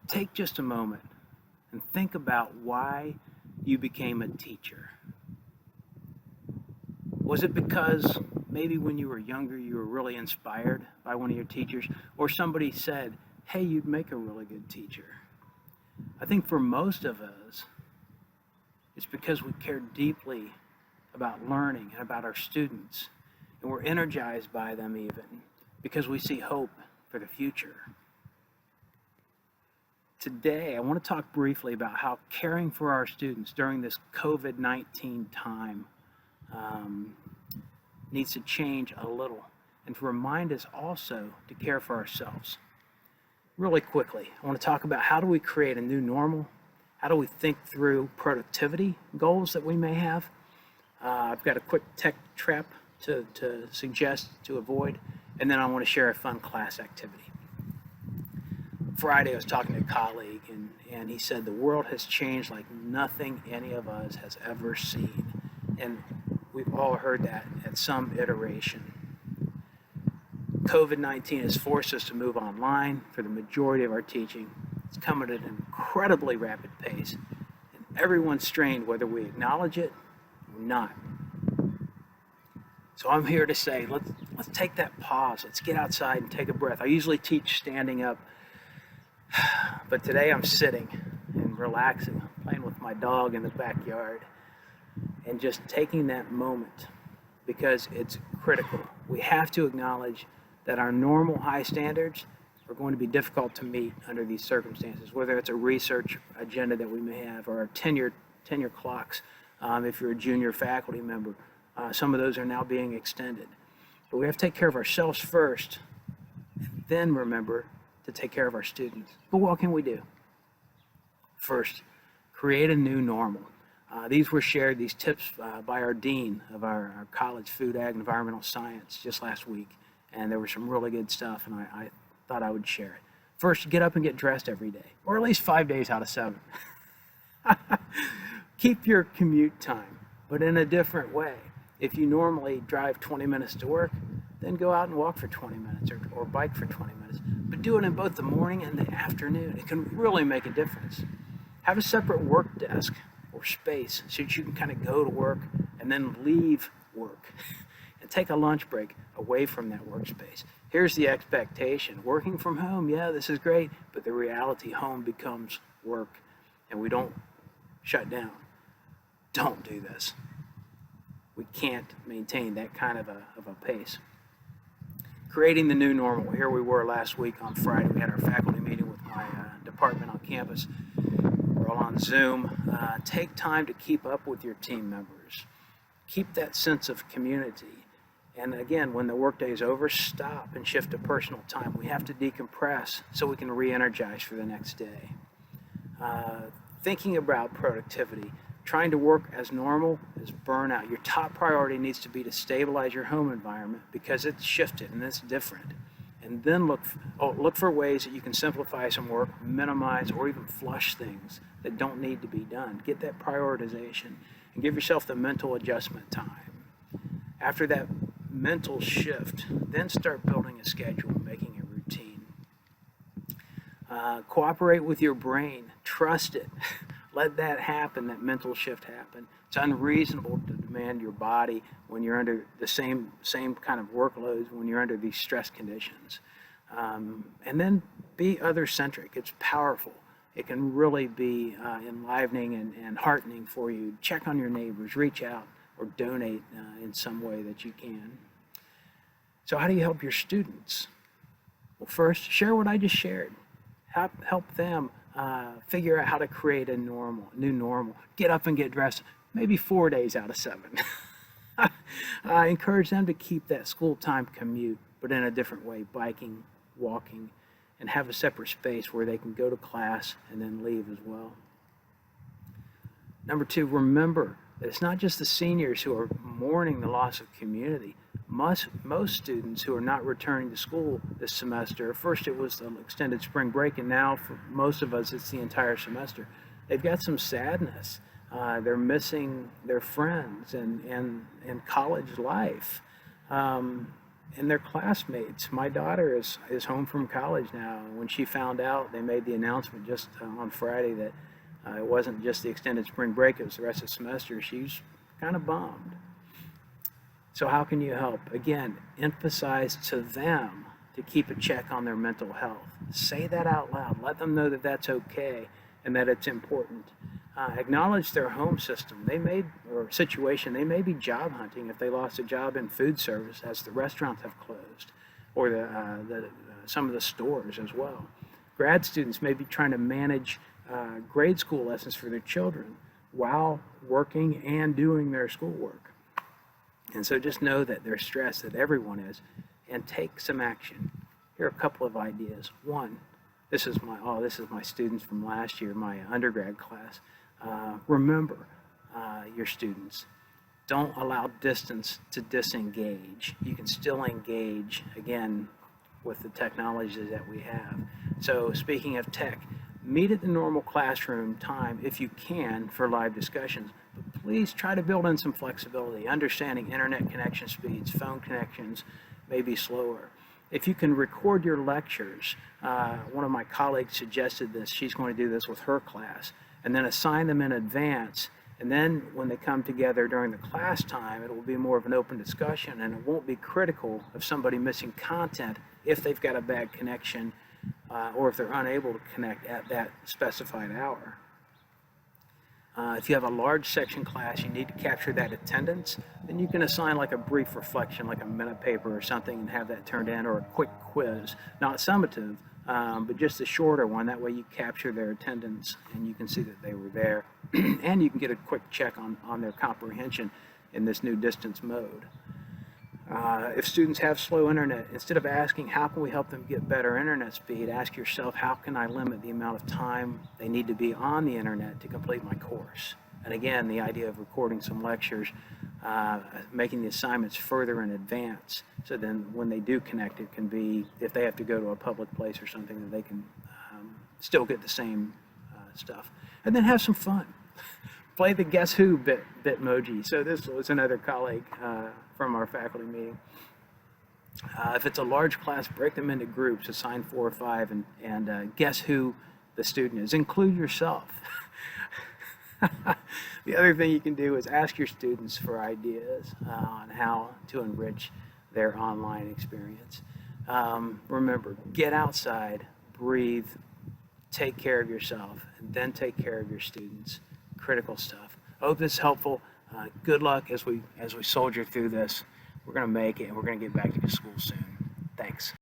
take just a moment and think about why you became a teacher. Was it because maybe when you were younger you were really inspired by one of your teachers, or somebody said, hey, you'd make a really good teacher? I think for most of us, it's because we care deeply about learning and about our students, and we're energized by them even because we see hope for the future. Today, I want to talk briefly about how caring for our students during this COVID-19 time needs to change a little, and to remind us also to care for ourselves. Really quickly, I want to talk about how do we create a new normal? How do we think through productivity goals that we may have? I've got a quick tech trap to suggest to avoid, and then I want to share a fun class activity. Friday, I was talking to a colleague, and he said the world has changed like nothing any of us has ever seen. And we've all heard that at some iteration. COVID-19 has forced us to move online for the majority of our teaching. It's come at an incredibly rapid pace, and everyone's strained whether we acknowledge it or not. So I'm here to say, let's take that pause. Let's get outside and take a breath. I usually teach standing up, but today I'm sitting and relaxing, playing with my dog in the backyard, and just taking that moment because it's critical. We have to acknowledge that our normal high standards are going to be difficult to meet under these circumstances, whether it's a research agenda that we may have or our tenure clocks. If you're a junior faculty member, some of those are now being extended. But we have to take care of ourselves first, and then remember to take care of our students. But what can we do? First, create a new normal. These were shared, these tips, by our dean of our college, Food, Ag, and Environmental Science just last week. And there was some really good stuff, and I thought I would share it. First, get up and get dressed every day, or at least 5 days out of 7. Keep your commute time, but in a different way. If you normally drive 20 minutes to work, then go out and walk for 20 minutes or bike for 20 minutes. But do it in both the morning and the afternoon. It can really make a difference. Have a separate work desk or space so that you can kind of go to work and then leave work and take a lunch break away from that workspace. Here's the expectation. Working from home, yeah, this is great, but the reality, home becomes work, and we don't shut down. Don't do this. We can't maintain that kind of a pace. Creating the new normal. Here we were last week on Friday. We had our faculty meeting with my department on campus. We're all on Zoom. Take time to keep up with your team members. Keep that sense of community. And again, when the workday is over, stop and shift to personal time. We have to decompress so we can re-energize for the next day. Thinking about productivity. Trying to work as normal is burnout. Your top priority needs to be to stabilize your home environment because it's shifted and it's different. And then look for ways that you can simplify some work, minimize, or even flush things that don't need to be done. Get that prioritization and give yourself the mental adjustment time. After that mental shift, then start building a schedule, making a routine. Cooperate with your brain. Trust it. Let that happen, that mental shift happen. It's unreasonable to demand your body when you're under the same kind of workloads, when you're under these stress conditions. And then be other-centric. It's powerful. It can really be enlivening and heartening for you. Check on your neighbors, reach out, or donate in some way that you can. So how do you help your students? Well, first, share what I just shared. Help them figure out how to create a new normal. Get up and get dressed, maybe 4 days out of 7. Encourage them to keep that school time commute, but in a different way, biking, walking, and have a separate space where they can go to class and then leave as well. Number 2, remember that it's not just the seniors who are mourning the loss of community. Most students who are not returning to school this semester, first it was the extended spring break, and now for most of us it's the entire semester. They've got some sadness. They're missing their friends and college life. and their classmates. My daughter is home from college now. When she found out, they made the announcement just on Friday that it wasn't just the extended spring break, it was the rest of the semester. She's kind of bummed. So how can you help? Again, emphasize to them to keep a check on their mental health. Say that out loud. Let them know that that's okay and that it's important. Acknowledge their home system. Or situation. They may be job hunting if they lost a job in food service as the restaurants have closed, or some of the stores as well. Grad students may be trying to manage grade school lessons for their children while working and doing their schoolwork. And so just know that they're stressed, that everyone is, and take some action. Here are a couple of ideas. One, this is my students from last year, my undergrad class. Remember your students. Don't allow distance to disengage. You can still engage, again, with the technologies that we have. So speaking of tech, meet at the normal classroom time if you can for live discussions, but please try to build in some flexibility, understanding internet connection speeds, phone connections may be slower. If you can record your lectures, one of my colleagues suggested this, she's going to do this with her class, and then assign them in advance. And then when they come together during the class time, it will be more of an open discussion, and it won't be critical of somebody missing content if they've got a bad connection or if they're unable to connect at that specified hour. If you have a large section class, you need to capture that attendance, then you can assign like a brief reflection, like a minute paper or something, and have that turned in, or a quick quiz, not summative, but just a shorter one. That way you capture their attendance and you can see that they were there, and you can get a quick check on their comprehension in this new distance mode. If students have slow internet, instead of asking how can we help them get better internet speed, ask yourself, how can I limit the amount of time they need to be on the internet to complete my course? And again, the idea of recording some lectures, making the assignments further in advance, so then when they do connect, it can be, if they have to go to a public place or something, that they can still get the same stuff. And then have some fun. Play the Guess Who Bitmoji. So this was another colleague from our faculty meeting. If it's a large class, break them into groups, assign 4 or 5, and guess who the student is. Include yourself. The other thing you can do is ask your students for ideas on how to enrich their online experience. Remember, get outside, breathe, take care of yourself, and then take care of your students. Critical stuff. I hope this is helpful. Good luck as we soldier through this. We're going to make it, and we're going to get back to school soon. Thanks.